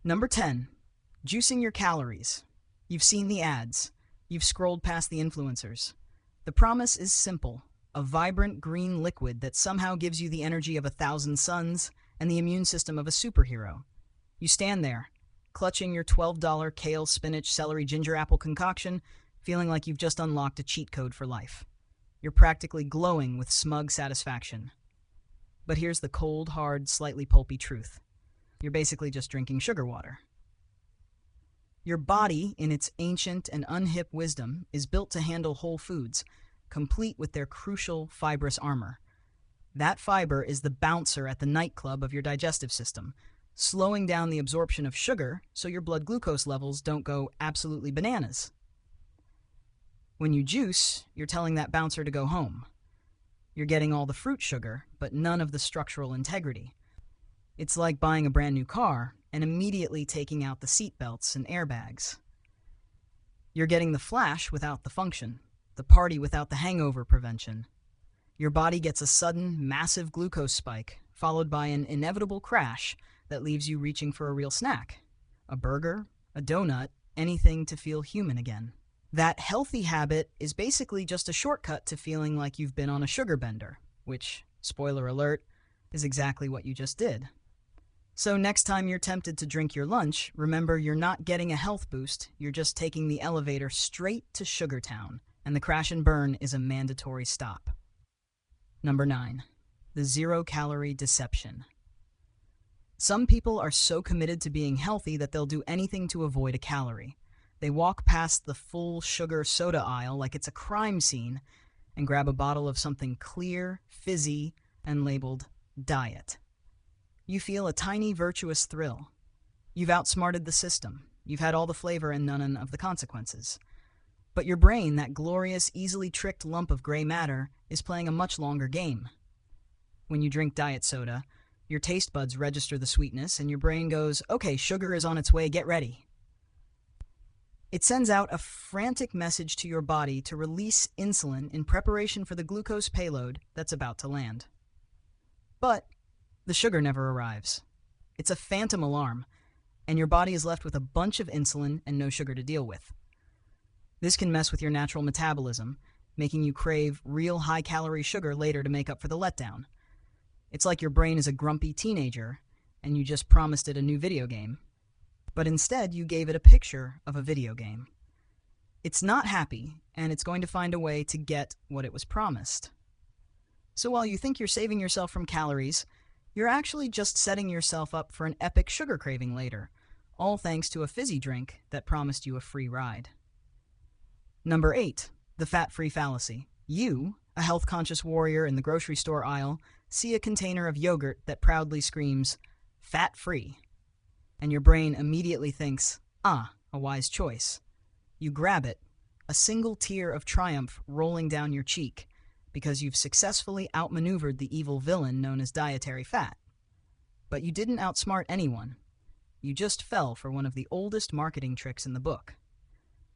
Number 10, juicing your calories. You've seen the ads. You've scrolled past the influencers. The promise is simple: a vibrant green liquid that somehow gives you the energy of 1,000 suns and the immune system of a superhero. You stand there, clutching your $12 kale, spinach, celery, ginger apple concoction, feeling like you've just unlocked a cheat code for life. You're practically glowing with smug satisfaction. But here's the cold, hard, slightly pulpy truth. You're basically just drinking sugar water. Your body, in its ancient and unhip wisdom, is built to handle whole foods, complete with their crucial fibrous armor. That fiber is the bouncer at the nightclub of your digestive system, slowing down the absorption of sugar so your blood glucose levels don't go absolutely bananas. When you juice, you're telling that bouncer to go home. You're getting all the fruit sugar, but none of the structural integrity. It's like buying a brand new car and immediately taking out the seat belts and airbags. You're getting the flash without the function, the party without the hangover prevention. Your body gets a sudden, massive glucose spike, followed by an inevitable crash that leaves you reaching for a real snack. A burger, a donut, anything to feel human again. That healthy habit is basically just a shortcut to feeling like you've been on a sugar bender, which, spoiler alert, is exactly what you just did. So next time you're tempted to drink your lunch, remember you're not getting a health boost, you're just taking the elevator straight to Sugar Town, and the crash and burn is a mandatory stop. Number 9, the zero-calorie deception. Some people are so committed to being healthy that they'll do anything to avoid a calorie. They walk past the full sugar soda aisle like it's a crime scene and grab a bottle of something clear, fizzy, and labeled diet. You feel a tiny virtuous thrill. You've outsmarted the system. You've had all the flavor and none of the consequences. But your brain, that glorious, easily tricked lump of gray matter, is playing a much longer game. When you drink diet soda, your taste buds register the sweetness and your brain goes, okay, sugar is on its way, get ready. It sends out a frantic message to your body to release insulin in preparation for the glucose payload that's about to land. But the sugar never arrives. It's a phantom alarm, and your body is left with a bunch of insulin and no sugar to deal with. This can mess with your natural metabolism, making you crave real high-calorie sugar later to make up for the letdown. It's like your brain is a grumpy teenager, and you just promised it a new video game. But instead, you gave it a picture of a video game. It's not happy, and it's going to find a way to get what it was promised. So while you think you're saving yourself from calories, you're actually just setting yourself up for an epic sugar craving later, all thanks to a fizzy drink that promised you a free ride. Number 8, the fat-free fallacy. You, a health-conscious warrior in the grocery store aisle, see a container of yogurt that proudly screams, "fat-free." And your brain immediately thinks, a wise choice. You grab it, a single tear of triumph rolling down your cheek, because you've successfully outmaneuvered the evil villain known as dietary fat. But you didn't outsmart anyone. You just fell for one of the oldest marketing tricks in the book.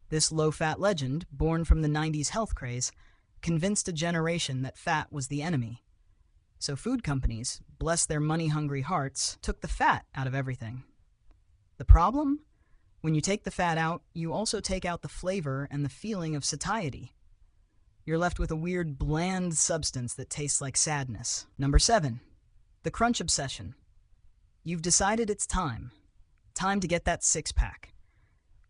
This low-fat legend, born from the 90s health craze, convinced a generation that fat was the enemy. So food companies, bless their money-hungry hearts, took the fat out of everything. The problem? When you take the fat out, you also take out the flavor and the feeling of satiety. You're left with a weird, bland substance that tastes like sadness. Number 7, the crunch obsession. You've decided it's time. Time to get that six-pack.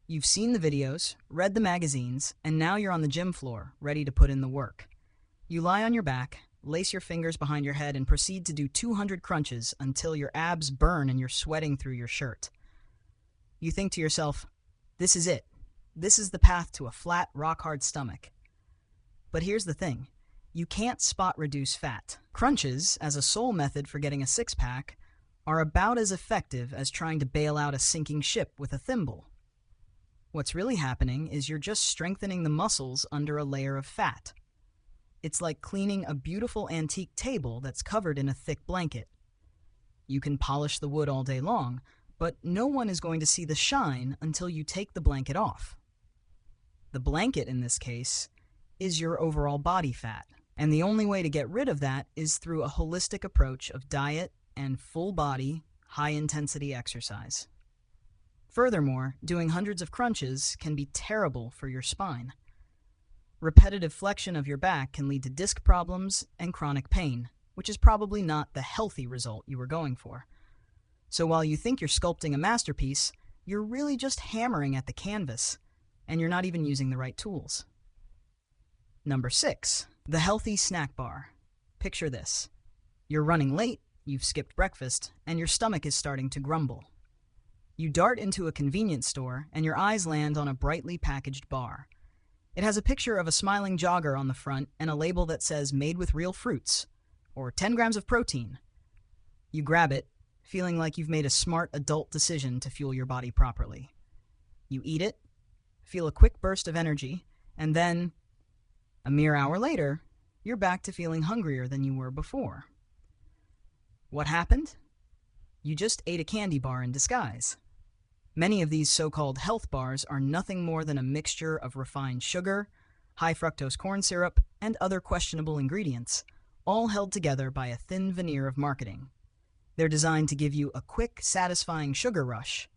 You've seen the videos, read the magazines, and now you're on the gym floor, ready to put in the work. You lie on your back, lace your fingers behind your head, and proceed to do 200 crunches until your abs burn and you're sweating through your shirt. You think to yourself, this is it. This is the path to a flat, rock-hard stomach. But here's the thing. You can't spot-reduce fat. Crunches, as a sole method for getting a six-pack, are about as effective as trying to bail out a sinking ship with a thimble. What's really happening is you're just strengthening the muscles under a layer of fat. It's like cleaning a beautiful antique table that's covered in a thick blanket. You can polish the wood all day long, but no one is going to see the shine until you take the blanket off. The blanket, in this case, is your overall body fat, and the only way to get rid of that is through a holistic approach of diet and full-body, high-intensity exercise. Furthermore, doing hundreds of crunches can be terrible for your spine. Repetitive flexion of your back can lead to disc problems and chronic pain, which is probably not the healthy result you were going for. So while you think you're sculpting a masterpiece, you're really just hammering at the canvas, and you're not even using the right tools. Number 6, the healthy snack bar. Picture this. You're running late, you've skipped breakfast, and your stomach is starting to grumble. You dart into a convenience store, and your eyes land on a brightly packaged bar. It has a picture of a smiling jogger on the front and a label that says made with real fruits, or 10 grams of protein. You grab it, feeling like you've made a smart adult decision to fuel your body properly. You eat it, feel a quick burst of energy, and then, a mere hour later, you're back to feeling hungrier than you were before. What happened? You just ate a candy bar in disguise. Many of these so-called health bars are nothing more than a mixture of refined sugar, high fructose corn syrup, and other questionable ingredients, all held together by a thin veneer of marketing. They're designed to give you a quick, satisfying sugar rush,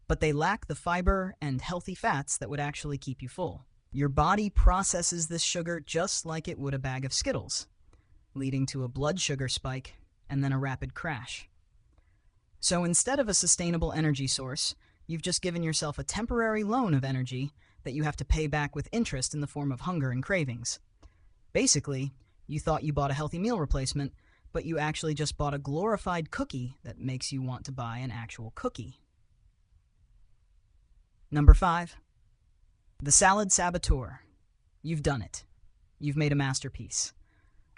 but they lack the fiber and healthy fats that would actually keep you full. Your body processes this sugar just like it would a bag of Skittles, leading to a blood sugar spike and then a rapid crash. So instead of a sustainable energy source, you've just given yourself a temporary loan of energy that you have to pay back with interest in the form of hunger and cravings. Basically, you thought you bought a healthy meal replacement, but you actually just bought a glorified cookie that makes you want to buy an actual cookie. Number 5, the salad saboteur. You've done it. You've made a masterpiece.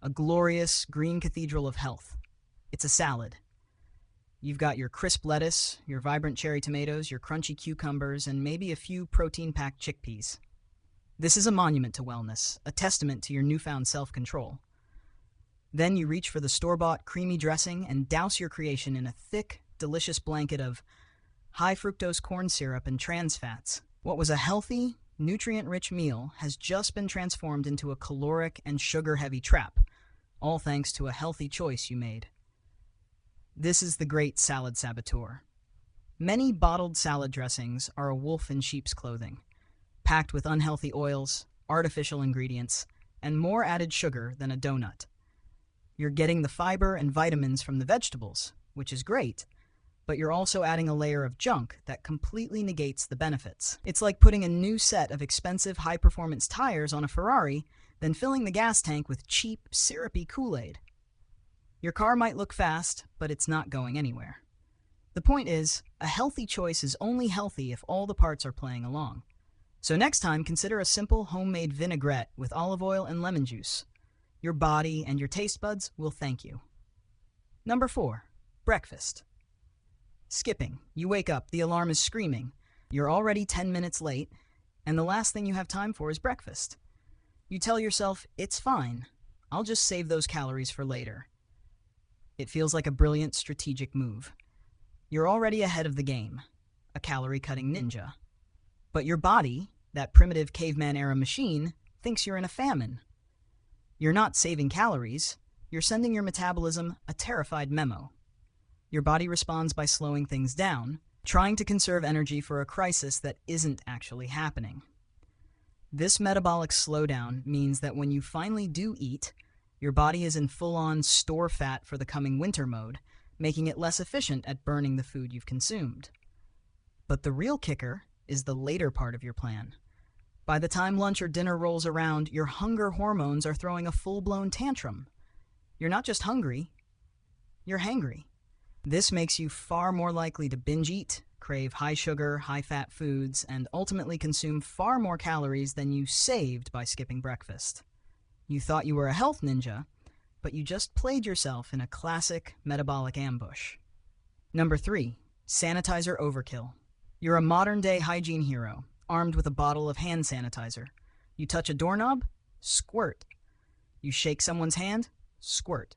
A glorious green cathedral of health. It's a salad. You've got your crisp lettuce, your vibrant cherry tomatoes, your crunchy cucumbers, and maybe a few protein-packed chickpeas. This is a monument to wellness, a testament to your newfound self-control. Then you reach for the store-bought creamy dressing and douse your creation in a thick, delicious blanket of high fructose corn syrup and trans fats. What was a healthy, nutrient-rich meal has just been transformed into a caloric and sugar-heavy trap, all thanks to a healthy choice you made. This is the great salad saboteur. Many bottled salad dressings are a wolf in sheep's clothing, packed with unhealthy oils, artificial ingredients, and more added sugar than a donut. You're getting the fiber and vitamins from the vegetables, which is great, but you're also adding a layer of junk that completely negates the benefits. It's like putting a new set of expensive high-performance tires on a Ferrari, then filling the gas tank with cheap, syrupy Kool-Aid. Your car might look fast, but it's not going anywhere. The point is, a healthy choice is only healthy if all the parts are playing along. So next time, consider a simple homemade vinaigrette with olive oil and lemon juice. Your body and your taste buds will thank you. Number 4, breakfast. Skipping. You wake up, the alarm is screaming. You're already 10 minutes late, and the last thing you have time for is breakfast. You tell yourself, it's fine. I'll just save those calories for later. It feels like a brilliant strategic move. You're already ahead of the game, a calorie-cutting ninja. But your body, that primitive caveman-era machine, thinks you're in a famine. You're not saving calories, you're sending your metabolism a terrified memo. Your body responds by slowing things down, trying to conserve energy for a crisis that isn't actually happening. This metabolic slowdown means that when you finally do eat, your body is in full-on store fat for the coming winter mode, making it less efficient at burning the food you've consumed. But the real kicker is the later part of your plan. By the time lunch or dinner rolls around, your hunger hormones are throwing a full-blown tantrum. You're not just hungry, you're hangry. This makes you far more likely to binge eat, crave high-sugar, high-fat foods, and ultimately consume far more calories than you saved by skipping breakfast. You thought you were a health ninja, but you just played yourself in a classic metabolic ambush. Number 3, sanitizer overkill. You're a modern-day hygiene hero, armed with a bottle of hand sanitizer. You touch a doorknob? Squirt. You shake someone's hand? Squirt.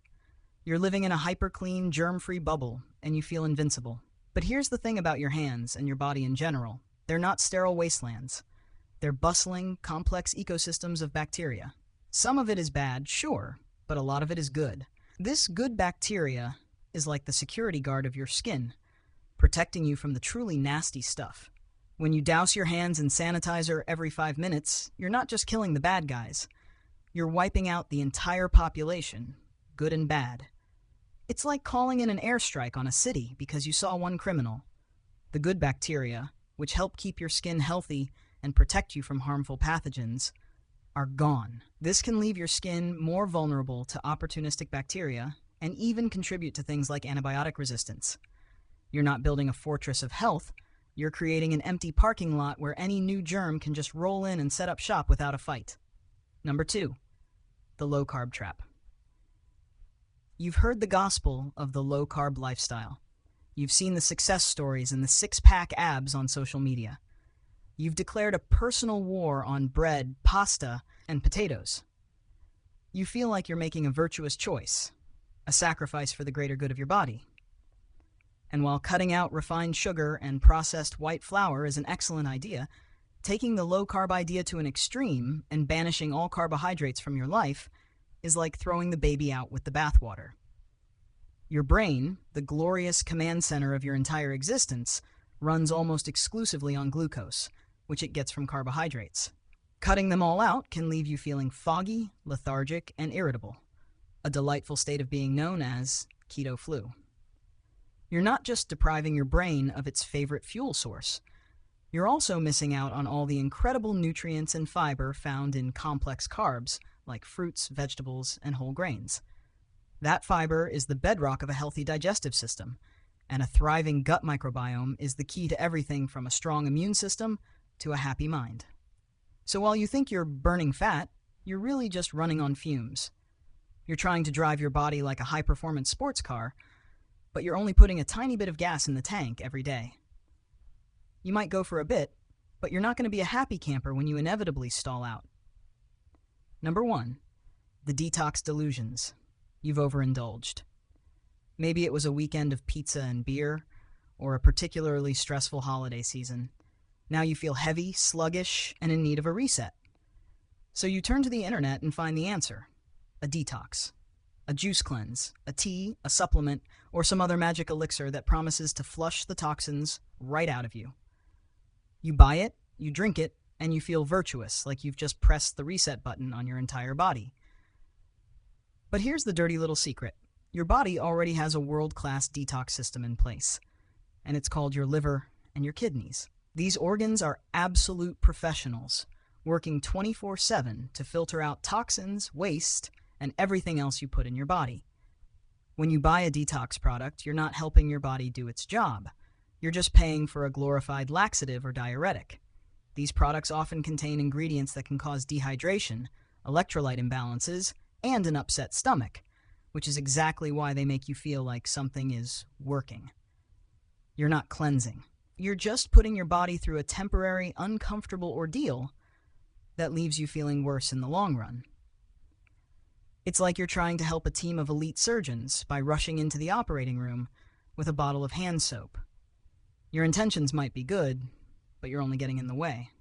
You're living in a hyper-clean, germ-free bubble, and you feel invincible. But here's the thing about your hands and your body in general. They're not sterile wastelands. They're bustling, complex ecosystems of bacteria. Some of it is bad, sure, but a lot of it is good. This good bacteria is like the security guard of your skin. protecting you from the truly nasty stuff. When you douse your hands in sanitizer every 5 minutes, you're not just killing the bad guys. You're wiping out the entire population, good and bad. It's like calling in an airstrike on a city because you saw one criminal. The good bacteria, which help keep your skin healthy and protect you from harmful pathogens, are gone. This can leave your skin more vulnerable to opportunistic bacteria and even contribute to things like antibiotic resistance. You're not building a fortress of health, you're creating an empty parking lot where any new germ can just roll in and set up shop without a fight. Number 2, the low-carb trap. You've heard the gospel of the low-carb lifestyle. You've seen the success stories and the six-pack abs on social media. You've declared a personal war on bread, pasta, and potatoes. You feel like you're making a virtuous choice, a sacrifice for the greater good of your body. And while cutting out refined sugar and processed white flour is an excellent idea, taking the low-carb idea to an extreme and banishing all carbohydrates from your life is like throwing the baby out with the bathwater. Your brain, the glorious command center of your entire existence, runs almost exclusively on glucose, which it gets from carbohydrates. Cutting them all out can leave you feeling foggy, lethargic, and irritable, a delightful state of being known as keto flu. You're not just depriving your brain of its favorite fuel source, you're also missing out on all the incredible nutrients and fiber found in complex carbs like fruits, vegetables, and whole grains. That fiber is the bedrock of a healthy digestive system, and a thriving gut microbiome is the key to everything from a strong immune system to a happy mind. So while you think you're burning fat, you're really just running on fumes. You're trying to drive your body like a high-performance sports car, but you're only putting a tiny bit of gas in the tank every day. You might go for a bit, but you're not going to be a happy camper when you inevitably stall out. Number 1, the detox delusions. You've overindulged. Maybe it was a weekend of pizza and beer, or a particularly stressful holiday season. Now you feel heavy, sluggish, and in need of a reset. So you turn to the internet and find the answer: a detox. A juice cleanse, a tea, a supplement, or some other magic elixir that promises to flush the toxins right out of you. You buy it, you drink it, and you feel virtuous, like you've just pressed the reset button on your entire body. But here's the dirty little secret. Your body already has a world-class detox system in place, and it's called your liver and your kidneys. These organs are absolute professionals, working 24/7 to filter out toxins, waste, and everything else you put in your body. When you buy a detox product, you're not helping your body do its job. You're just paying for a glorified laxative or diuretic. These products often contain ingredients that can cause dehydration, electrolyte imbalances, and an upset stomach, which is exactly why they make you feel like something is working. You're not cleansing. You're just putting your body through a temporary, uncomfortable ordeal that leaves you feeling worse in the long run. It's like you're trying to help a team of elite surgeons by rushing into the operating room with a bottle of hand soap. Your intentions might be good, but you're only getting in the way.